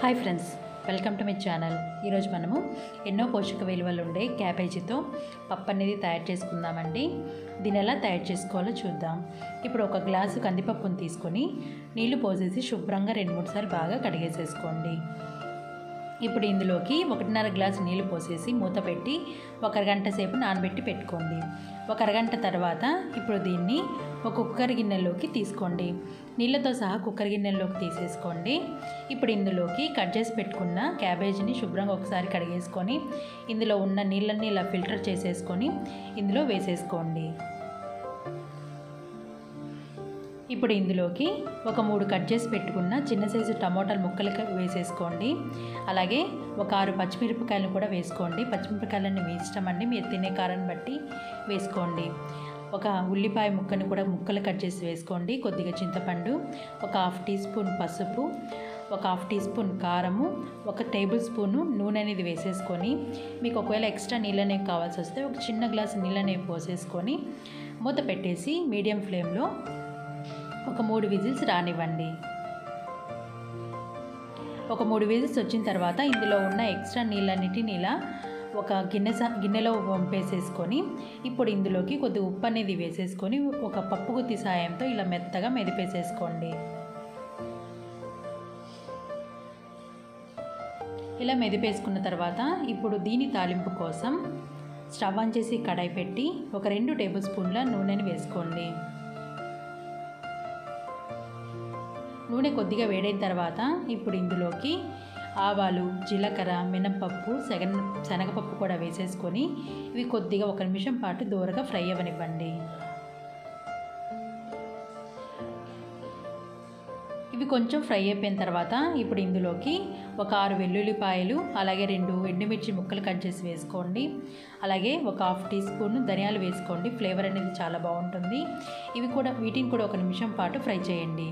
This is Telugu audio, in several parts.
Hi friends, welcome to my channel. ఈరోజు మనము ఎన్నో పోషక విలువలు ఉండే క్యాబేజీతో పప్పు అనేది తయారు చేసుకుందామండి. దీని ఎలా తయారు చేసుకోవాలో చూద్దాం. ఇప్పుడు ఒక గ్లాసు కందిపప్పును తీసుకొని నీళ్లు పోసేసి శుభ్రంగా 2-3 సార్లు బాగా కడిగేసేసుకోండి. ఇప్పుడు ఇందులోకి 1.5 గ్లాసు నీళ్లు పోసేసి మూత పెట్టి 1 అరగంట సేపు నానబెట్టి పెట్టుకోండి. 1 అరగంట తర్వాత ఇప్పుడు దీన్ని ఒక కుక్కర్ గిన్నెలోకి తీసుకోండి. నీళ్ళతో సహా కుక్కర్ గిన్నెలోకి తీసేసుకోండి. ఇప్పుడు ఇందులోకి కట్ చేసి పెట్టుకున్న క్యాబేజీని శుభ్రంగా ఒకసారి కడిగేసుకొని ఇందులో ఉన్న నీళ్ళని ఇలా ఫిల్టర్ చేసేసుకొని ఇందులో వేసేసుకోండి. ఇప్పుడు ఇందులోకి ఒక 3 కట్ చేసి పెట్టుకున్న చిన్న సైజు టమోటాలు ముక్కలు వేసేసుకోండి. అలాగే ఒక 6 పచ్చిమిరపకాయలు కూడా వేసుకోండి. పచ్చిమిరపకాయలన్నీ మీ ఇష్టం అండి, మీరు తినే కారాన్ని బట్టి వేసుకోండి. ఒక ఉల్లిపాయ ముక్కని కూడా ముక్కలు కట్ చేసి వేసుకోండి. కొద్దిగా చింతపండు, ఒక 1/2 టీ స్పూన్ పసుపు, ఒక 1/2 టీ స్పూన్ కారము, 1 టేబుల్ స్పూను నూనె అనేది వేసేసుకొని మీకు ఒకవేళ ఎక్స్ట్రా నీళ్ళనేవి కావాల్సి వస్తే ఒక చిన్న గ్లాసు నీళ్ళనేవి పోసేసుకొని మూత పెట్టేసి మీడియం ఫ్లేమ్లో ఒక 3 విజిల్స్ రానివ్వండి. ఒక 3 విజిల్స్ వచ్చిన తర్వాత ఇందులో ఉన్న ఎక్స్ట్రా నీళ్ళన్నిటిని ఇలా ఒక గిన్నెలో వంపేసేసుకొని ఇప్పుడు ఇందులోకి కొద్ది ఉప్పు అనేది వేసేసుకొని ఒక పప్పు గుత్తి సాయంతో ఇలా మెత్తగా మెదిపేసేసుకోండి. ఇలా మెదిపేసుకున్న తర్వాత ఇప్పుడు దీని తాలింపు కోసం స్టవ్ ఆన్ చేసి కడాయి పెట్టి ఒక 2 టేబుల్ స్పూన్ల నూనెని వేసుకోండి. నూనె కొద్దిగా వేడైన తర్వాత ఇప్పుడు ఇందులోకి ఆవాలు, జీలకర్ర, మినపప్పు, శనగపప్పు కూడా వేసేసుకొని ఇవి కొద్దిగా 1 నిమిషం పాటు దూరగా ఫ్రై అవ్వనివ్వండి. ఇవి కొంచెం ఫ్రై అయిపోయిన తర్వాత ఇప్పుడు ఇందులోకి ఒక 6 వెల్లుల్లిపాయలు, అలాగే 2 ఎండుమిర్చి ముక్కలు కట్ చేసి వేసుకోండి. అలాగే ఒక 1/2 టీ స్పూన్ ధనియాలు వేసుకోండి. ఫ్లేవర్ అనేది చాలా బాగుంటుంది. వీటిని కూడా 1 నిమిషం పాటు ఫ్రై చేయండి.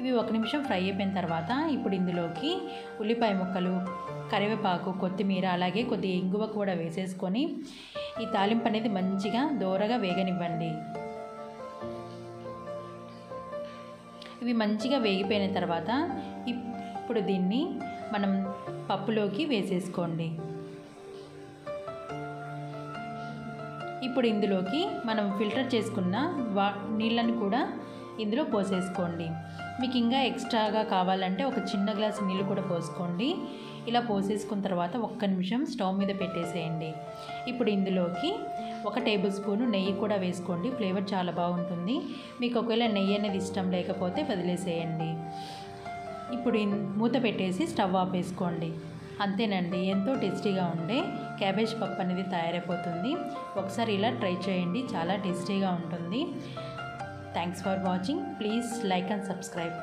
ఇవి 1 నిమిషం ఫ్రై అయిపోయిన తర్వాత ఇప్పుడు ఇందులోకి ఉల్లిపాయ ముక్కలు, కరివేపాకు, కొత్తిమీర, అలాగే కొద్దిగా ఇంగువ కూడా వేసేసుకొని ఈ తాలింపు అనేది మంచిగా దోరగా వేగనివ్వండి. ఇవి మంచిగా వేగిపోయిన తర్వాత ఇప్పుడు దీన్ని మనం పప్పులోకి వేసేసుకోండి. ఇప్పుడు ఇందులోకి మనం ఫిల్టర్ చేసుకున్న నీళ్ళని కూడా ఇందులో పోసేసుకోండి. మీకు ఇంకా ఎక్స్ట్రాగా కావాలంటే ఒక చిన్న గ్లాసు నీళ్ళు కూడా పోసుకోండి. ఇలా పోసేసుకున్న తర్వాత 1 నిమిషం స్టవ్ మీద పెట్టేసేయండి. ఇప్పుడు ఇందులోకి 1 టేబుల్ స్పూను నెయ్యి కూడా వేసుకోండి. ఫ్లేవర్ చాలా బాగుంటుంది. మీకు ఒకవేళ నెయ్యి అనేది ఇష్టం లేకపోతే వదిలేసేయండి. ఇప్పుడు మూత పెట్టేసి స్టవ్ ఆపేసుకోండి. అంతేనండి, ఎంతో టేస్టీగా ఉండే క్యాబేజ్ పప్పు అనేది తయారైపోతుంది. ఒకసారి ఇలా ట్రై చేయండి, చాలా టేస్టీగా ఉంటుంది. Thanks for watching. Please like and subscribe.